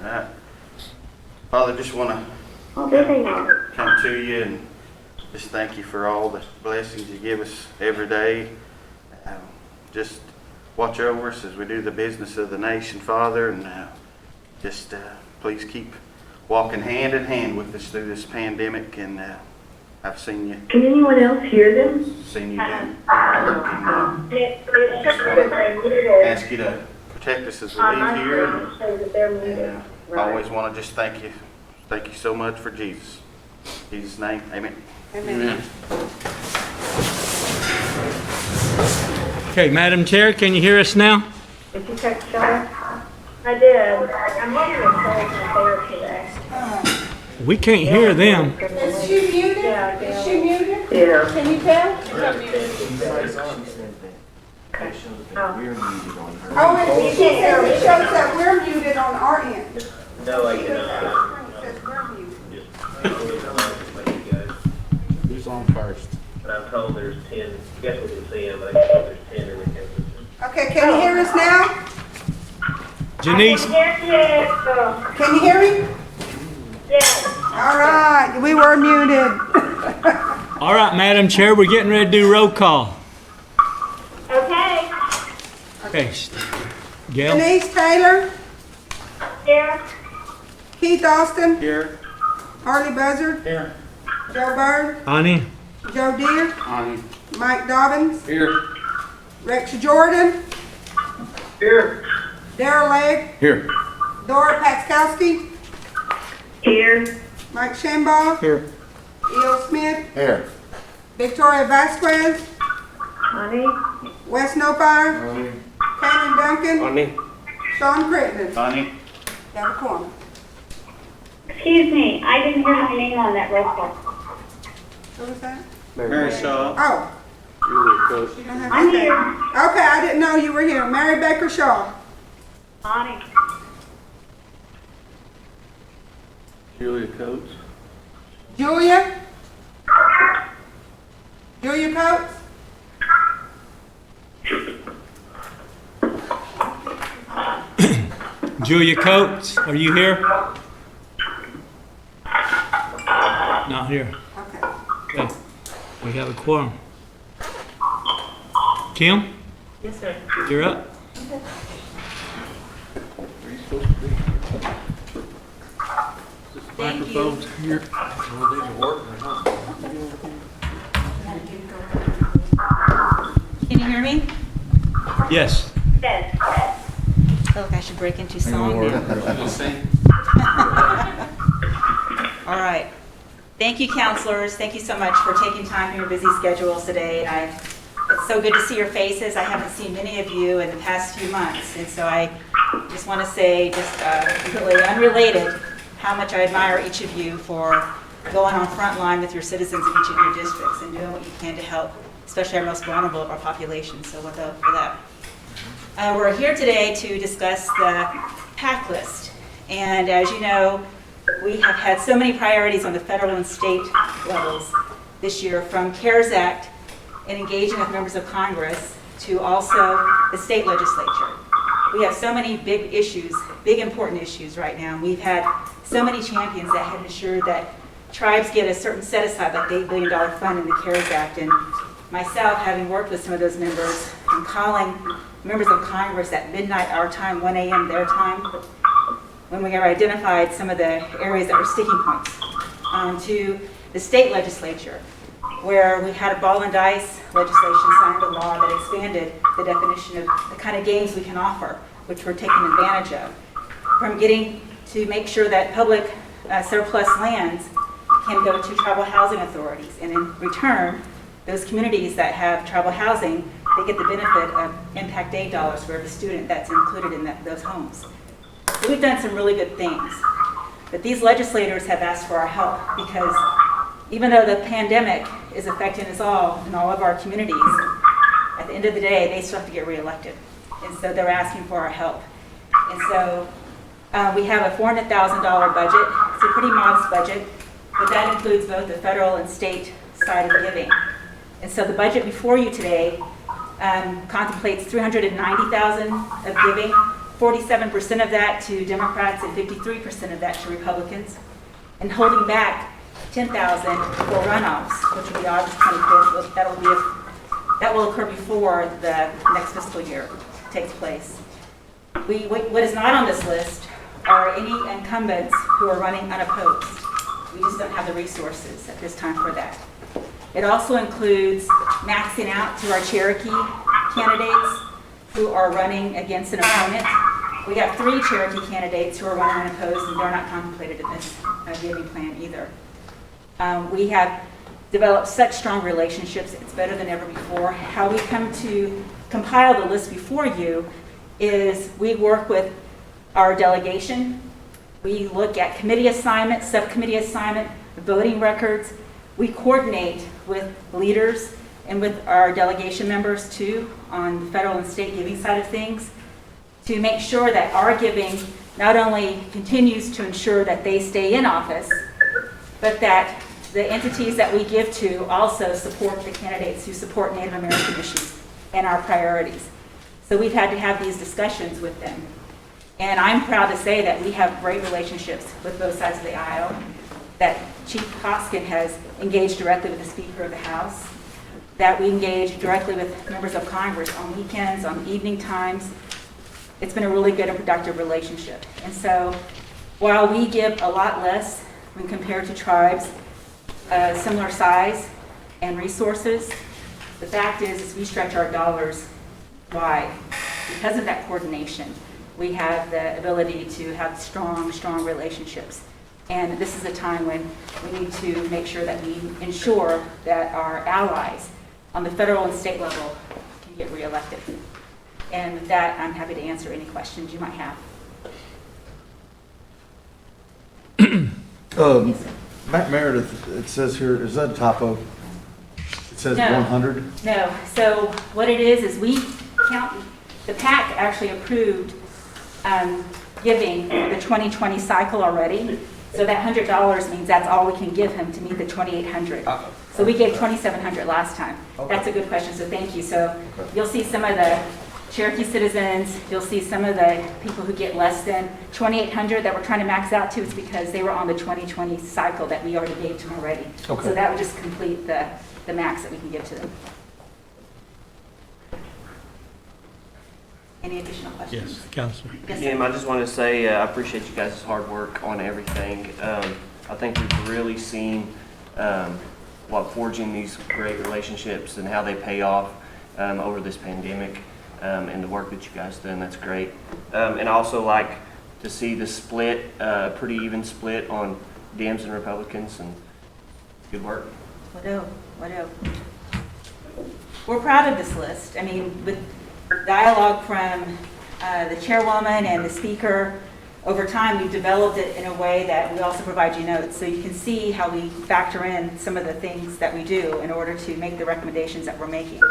All right. Father, just want to come to you and just thank you for all the blessings you give us every day. Just watch over us as we do the business of the nation, Father, and just please keep walking hand in hand with us through this pandemic. And I've seen you. Can anyone else hear them? Seen you do work, and just want to ask you to protect us as we leave here. And I always want to just thank you. Thank you so much for Jesus. In Jesus' name, amen. Amen. Okay, Madam Chair, can you hear us now? Did you take a shot? I did. I'm wondering if Charles is there today. We can't hear them. Is she muted? Yeah, Is she muted? Yeah. Can you tell? Oh, it says it shows that we're muted on our end. No, I cannot. It says we're muted. Who's on first? But I'm told there's 10, I guess we can see them, but I'm told there's 10 in the campus. Okay, can you hear us now? Janice, Can you hear me? Yes. All right, we were muted. all right, Madam Chair, we're getting ready to do roll call. Okay. Okay, Gail? Denise Taylor, Here. Keith Austin, Here. Harley Buzzard, Here. Joe Byrd, Ani? Joe Deere, On. Mike Dobbins, Here. Rex Jordan, Here. Darrell Legg, Here. Dora Paxkowski, Here. Mike Shambaugh, Here. E.O. Smith, Here. Victoria Vasquez, Honey. Wes Nopire, Cameron Duncan, Sean Crittenden. Bonnie. Have a quorum. Excuse me, I didn't hear my name on that roll call. Who was that? Mary Shaw. Oh. You don't have I'm that. here. Okay, I didn't know you were here. Mary Baker Shaw. Bonnie. Julia Coates. Julia? Julia Coates? Julia Coates, are you here? Not here. Okay. Okay, we have a quorum. Kim, Yes, sir. you're up. Microphone's here. Can you hear me? Yes. Yes. I feel like I should break into song now. All right. Thank you, counselors. Thank you so much for taking time from your busy schedules today. And it's so good to see your faces. I haven't seen many of you in the past few months. And so I just want to say, just completely unrelated, how much I admire each of you for going on front line with your citizens in each of your districts and doing what you can to help, especially our most vulnerable of our population. So look out for that. We're here today to discuss the PAC list. And as you know, we have had so many priorities on the federal and state levels this year, from CARES Act and engaging with members of Congress to also the state legislature. We have so many big issues, big important issues right now. And we've had so many champions that have ensured that tribes get a certain set aside, like the $8 billion fund in the CARES Act. And myself, having worked with some of those members and calling members of Congress at midnight our time, 1 a.m. their time, when we have identified some of the areas that were sticking points, to the state legislature, where we had a ball and dice legislation signed, a law that expanded the definition of the kind of games we can offer, which we're taking advantage of, from getting to make sure that public surplus lands can go to tribal housing authorities. And in return, those communities that have tribal housing, they get the benefit of impact aid dollars for every student that's included in those homes. So we've done some really good things. But these legislators have asked for our help because even though the pandemic is affecting us all in all of our communities, at the end of the day, they still have to get reelected. And so they're asking for our help. And so we have a $400,000 budget. It's a pretty modest budget, but that includes both the federal and state side of giving. And so the budget before you today contemplates $390,000 of giving 47% of that to Democrats and 53% of that to Republicans, and holding back 10,000 for runoffs, which will be August 25th. That will occur before the next fiscal year takes place. What is not on this list are any incumbents who are running unopposed. We just don't have the resources at this time for that. It also includes maxing out to our Cherokee candidates who are running against an opponent. We got 3 Cherokee candidates who are running unopposed, and they're not contemplated in this giving plan either. We have developed such strong relationships, it's better than ever before. How we come to compile the list before you is we work with our delegation. We look at committee assignment, subcommittee assignment, voting records. We coordinate with leaders and with our delegation members too on the federal and state giving side of things to make sure that our giving not only continues to ensure that they stay in office, but that the entities that we give to also support the candidates who support Native American issues and our priorities. So we've had to have these discussions with them. And I'm proud to say that we have great relationships with both sides of the aisle, that Chief Hoskin has engaged directly with the Speaker of the House, that we engage directly with members of Congress on weekends, on evening times. It's been a really good and productive relationship. And so while we give a lot less when compared to tribes similar size and resources, the fact is we stretch our dollars wide. Because of that coordination, we have the ability to have strong relationships. And this is a time when we need to make sure that we ensure that our allies on the federal and state level can get reelected. And with that, I'm happy to answer any questions you might have. Matt Meredith, it says here, is that a typo? It says No. 100? No. So what it is we count, the PAC actually approved giving for the 2020 cycle already. So that $100 means that's all we can give him to meet the 2,800. So we gave 2,700 last time. Okay. That's a good question, so thank you. So you'll see some of the Cherokee citizens, you'll see some of the people who get less than 2,800 that we're trying to max out to. It's because they were on the 2020 cycle that we already gave to them already. Okay. So that would just complete the max that we can give to them. Any additional questions? Yes, Counselor. Yes, Jim, sir. I just want to say I appreciate you guys' hard work on everything. I think we've really seen what forging these great relationships and how they pay off over this pandemic and the work that you guys done. That's great. And I also like to see the split, pretty even split on Dems and Republicans, and good work. What We're proud of this list. I mean, with dialogue from the chairwoman and the speaker, over time we've developed it in a way that we also provide you notes. So you can see how we factor in some of the things that we do in order to make the recommendations that we're making.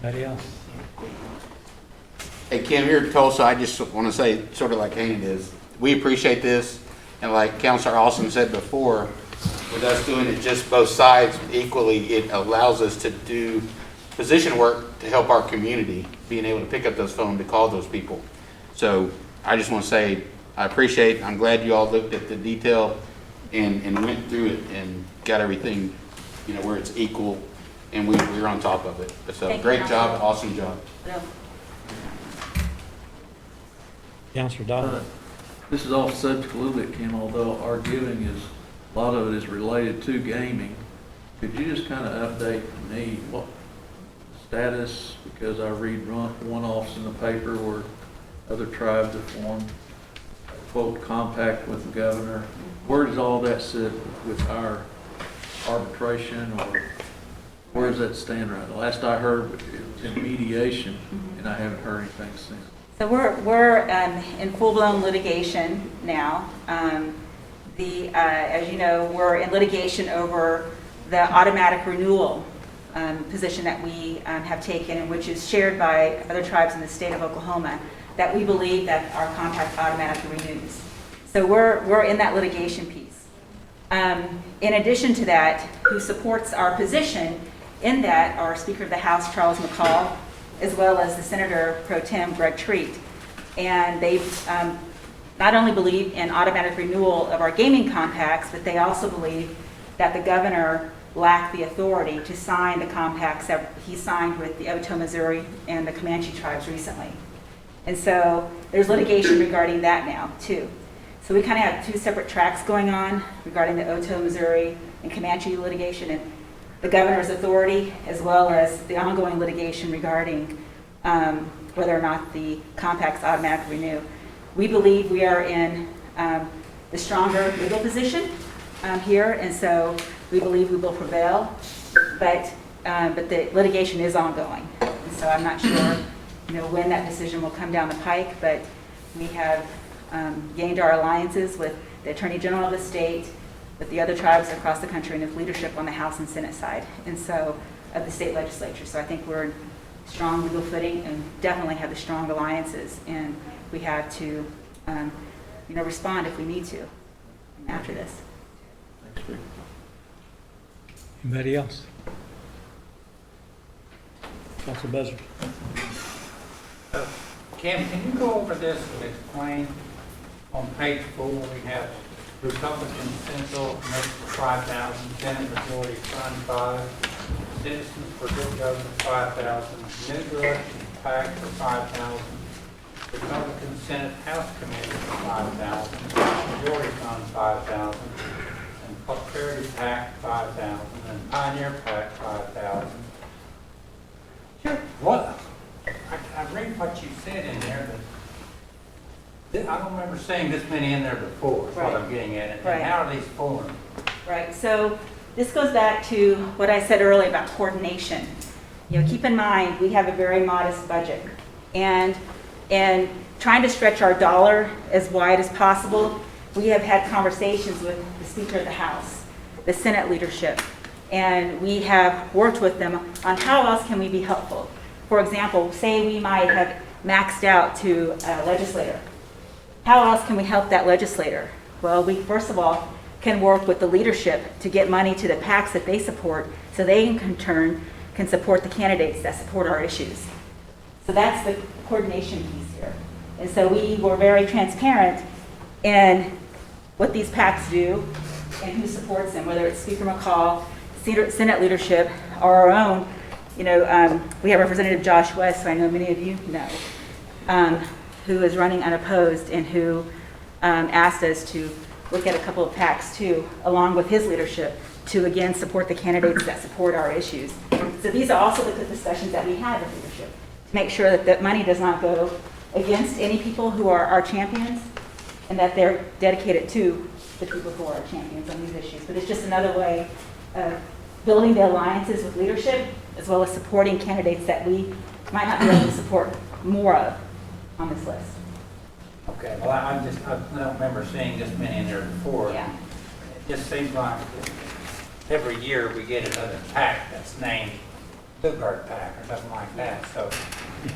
Anybody else? Hey, Kim, here in Tulsa, I just want to say, sort of like Haney is, we appreciate this, and like Councilor Austin said before, with us doing it just both sides equally, it allows us to do position work to help our community, being able to pick up those phones to call those people. So I just want to say, I appreciate, I'm glad you all looked at the detail and went through it and got everything, you know, where it's equal, and we're on top of it. So Thank you, great Counselor. job, awesome job. No. Counselor Dodd? This is off subject a little bit, Kim, although our giving is, a lot of it is related to gaming. Could you just kind of update me what status, because I read one-offs in the paper where other tribes have formed, quote, compact with the governor. Where does all that sit with our arbitration, or where does that stand right now? Last I heard, it was in mediation, and I haven't heard anything since. So we're in full-blown litigation now. As you know, we're in litigation over the automatic renewal position that we have taken, and which is shared by other tribes in the state of Oklahoma, that we believe that our contract automatically renews. So we're in that litigation piece. In addition to that, who supports our position in that, our Speaker of the House, Charles McCall, as well as the Senator Pro Tem Greg Treat. And they not only believe in automatic renewal of our gaming compacts, but they also believe that the governor lacked the authority to sign the compacts that he signed with the Otoe, Missouri and the Comanche tribes recently. And so there's litigation regarding that now too. So we kind of have two separate tracks going on regarding the Otoe, Missouri and Comanche litigation and the governor's authority, as well as the ongoing litigation regarding whether or not the compacts automatically renew. We believe we are in the stronger legal position here, and so we believe we will prevail, but the litigation is ongoing. And so I'm not sure, when that decision will come down the pike, but we have gained our alliances with the Attorney General of the state, with the other tribes across the country, and with leadership on the House and Senate side, and so of the state legislature. So I think we're in strong legal footing and definitely have the strong alliances, and we have to, respond if we need to after this. Thanks, Rick. Anybody else? Council Buzzard. Cam, can you go over this and explain on page 4, we have Republican Central makes 5,000, Senate Majority Fund 5, Citizens for Good Government 5,000, New Direction PAC for 5,000, Republican Senate House Committee for 5,000, Majority Fund 5,000, and Prosperity PAC 5,000, and Pioneer PAC 5,000. What? I read what you said in there, but I don't remember seeing this many in there before, is what I'm getting at. Right. And how are these formed? Right, so this goes back to what I said earlier about coordination. Keep in mind, we have a very modest budget, and trying to stretch our dollar as wide as possible, we have had conversations with the Speaker of the House, the Senate leadership, and we have worked with them on how else can we be helpful. For example, say we might have maxed out to a legislator. How else can we help that legislator? Well, we first of all can work with the leadership to get money to the PACs that they support, so they in turn can support the candidates that support our issues. So that's the coordination piece here. And so we were very transparent in what these PACs do and who supports them, whether it's Speaker McCall, Senate leadership, or our own. We have Representative Josh West, who I know many of you know, who is running unopposed and who asked us to look at a couple of PACs too, along with his leadership, to again support the candidates that support our issues. So these are also the discussions that we have with leadership, to make sure that that money does not go against any people who are our champions, and that they're dedicated to the people who are our champions on these issues. But it's just another way of building the alliances with leadership, as well as supporting candidates that we might not be able to support more of on this list. Okay, well, I don't remember seeing this many in there before. Yeah. It just seems like every year we get another PAC that's named Stuttgart PAC or something like that. So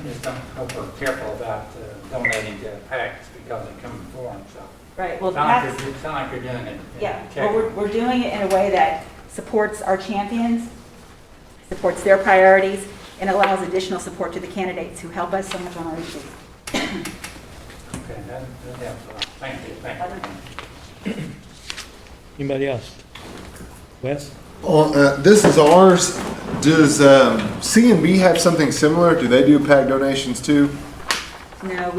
just don't hope we're careful about donating to PACs because they come in form. So Right. Well, it sounds like you're doing it. yeah. Well, we're doing it in a way that supports our champions, supports their priorities, and allows additional support to the candidates who help us so much on our issues. Okay, that helps a lot. Thank you. Thank you. Anybody else? Wes? This is ours. Does CNB have something similar? Do they do PAC donations too? No,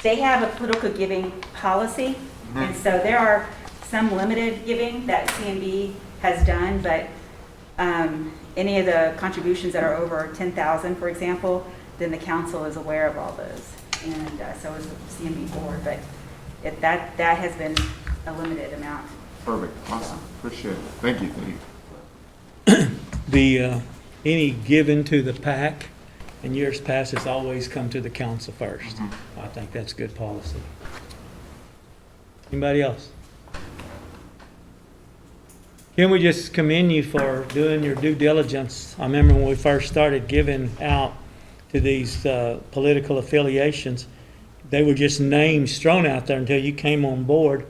they have a political giving policy, and so there are some limited giving that CNB has done, but any of the contributions that are over 10,000, for example, then the council is aware of all those, and so is the CNB board, but that has been a limited amount. Perfect. Awesome. Appreciate it. Thank you. Any given to the PAC in years past has always come to the council first. I think that's good policy. Anybody else? Can we just commend you for doing your due diligence? I remember when we first started giving out to these political affiliations, they were just names thrown out there until you came on board.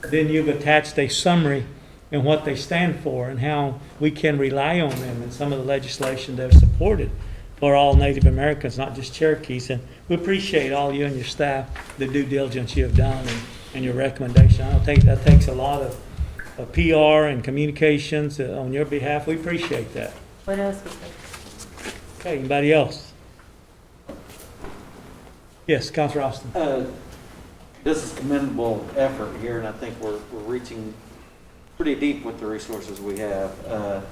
Then you've attached a summary and what they stand for and how we can rely on them and some of the legislation they've supported. for all Native Americans, not just Cherokees. And we appreciate all you and your staff, the due diligence you have done and your recommendation. I don't think that takes a lot of PR and communications on your behalf. We appreciate that. What else was there? Okay, anybody else? Yes, Councilor Austin. This is commendable effort here, and I think we're reaching pretty deep with the resources we have.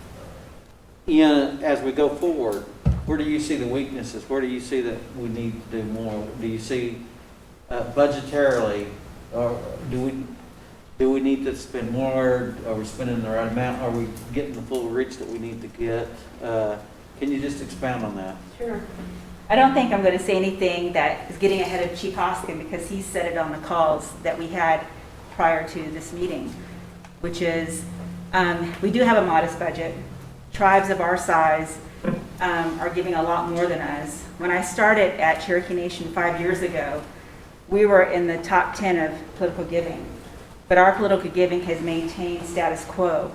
As we go forward, where do you see the weaknesses? Where do you see that we need to do more? Do you see budgetarily, or do we need to spend more? Are we spending the right amount? Are we getting the full reach that we need to get? Can you just expound on that? Sure. I don't think I'm going to say anything that is getting ahead of Chief Hoskin because he said it on the calls that we had prior to this meeting, which is we do have a modest budget. Tribes of our size are giving a lot more than us. When I started at Cherokee Nation 5 years ago, we were in the top 10 of political giving, but our political giving has maintained status quo,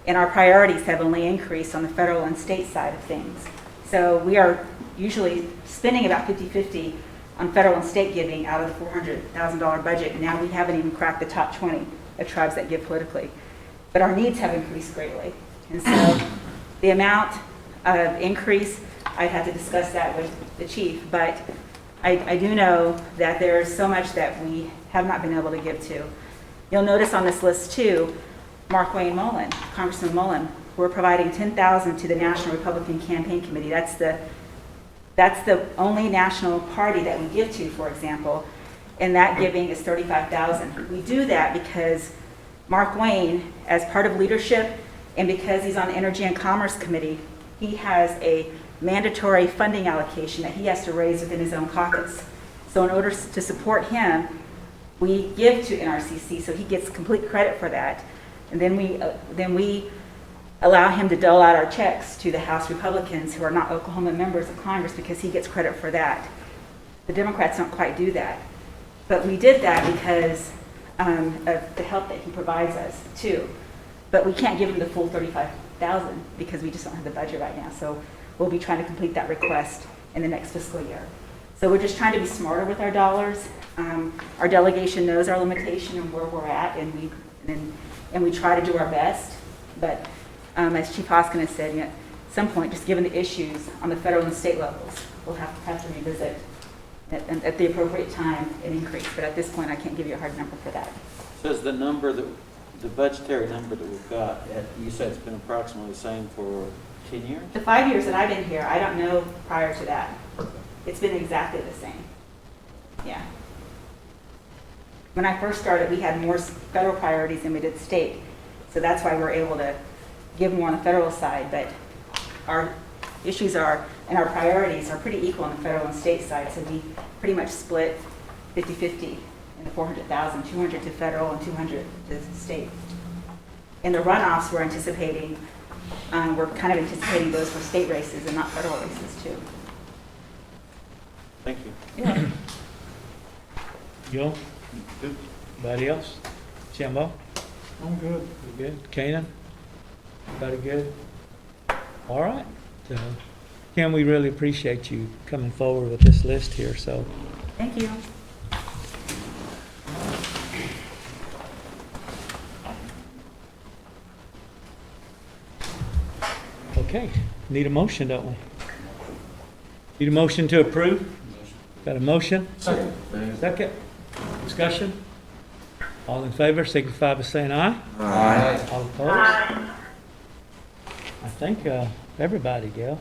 and our priorities have only increased on the federal and state side of things. So we are usually spending about 50-50 on federal and state giving out of the $400,000 budget. And now we haven't even cracked the top 20 of tribes that give politically. But our needs have increased greatly. And so the amount of increase, I'd have to discuss that with the chief. But I do know that there is so much that we have not been able to give to. You'll notice on this list too, Mark Wayne Mullen, Congressman Mullen, we're providing $10,000 to the National Republican Campaign Committee. That's the only national party that we give to, for example, and that giving is $35,000. We do that because Mark Wayne, as part of leadership, and because he's on the Energy and Commerce Committee, he has a mandatory funding allocation that he has to raise within his own caucus. So in order to support him, we give to NRCC, so he gets complete credit for that, and then we allow him to dole out our checks to the House Republicans who are not Oklahoma members of Congress because he gets credit for that. The Democrats don't quite do that. But we did that because of the help that he provides us too. But we can't give him the full $35,000 because we just don't have the budget right now. So we'll be trying to complete that request in the next fiscal year. So we're just trying to be smarter with our dollars. Our delegation knows our limitation and where we're at, and we try to do our best. But as Chief Hoskin has said, at some point, just given the issues on the federal and state levels, we'll have to revisit at the appropriate time an increase. But at this point, I can't give you a hard number for that. So is the number the budgetary number that we've got, you said it's been approximately the same for 10 years? The 5 years that I've been here, I don't know prior to that. It's been exactly the same. Yeah. When I first started, we had more federal priorities than we did state. So that's why we're able to give more on the federal side, but our issues are, and our priorities are pretty equal on the federal and state side, so we pretty much split 50-50 in the $400,000, 200 to federal and 200 to state. In the runoffs, we're anticipating, we're kind of anticipating those for state races and not federal races too. Thank you. Yeah. Joe? Good. Anybody else? Shambo? I'm good. You good? Kanan? Everybody good? All right. So, Kim, we really appreciate you coming forward with this list here. So, Thank you. okay. Need a motion, don't we? Need a motion to approve? Got a motion? Second. Second. Discussion? All in favor, signify by saying aye. Aye. All opposed? I think everybody, Gail.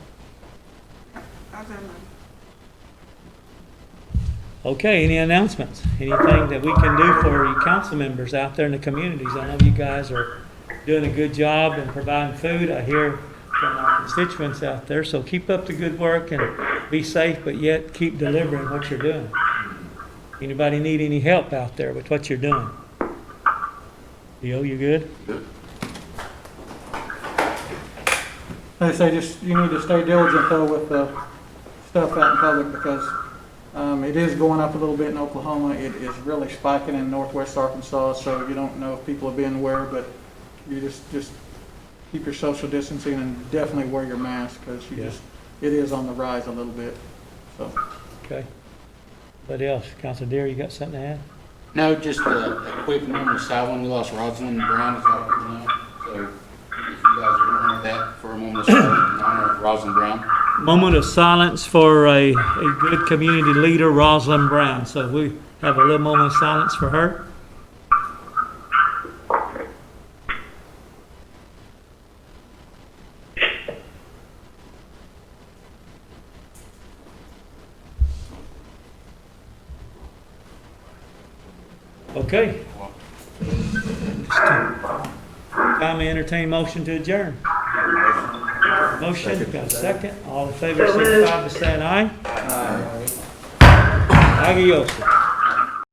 Okay, any announcements? Anything that we can do for you council members out there in the communities? I know you guys are doing a good job in providing food. I hear from our constituents out there, so keep up the good work and be safe, but yet keep delivering what you're doing. Anybody need any help out there with what you're doing? Leo, you good? Good. They say just, you need to stay diligent though with the stuff out in public because it is going up a little bit in Oklahoma. It is really spiking in northwest Arkansas, so you don't know if people are being aware, but you just keep your social distancing and definitely wear your mask because you it is on the rise a little bit, so. Okay. What else? Councilor Deere, you got something to add? No, just a quick moment of silence. We lost Rosalind Brown, as all people know. So if you guys would honor that for a moment of silence in honor of Rosalind Brown. Moment of silence for a good community leader, Rosalind Brown. So we have a little moment of silence for her. Okay. Time to entertain motion to adjourn. Motion, got a second? All in favor, signify by saying aye. Aye. Adios.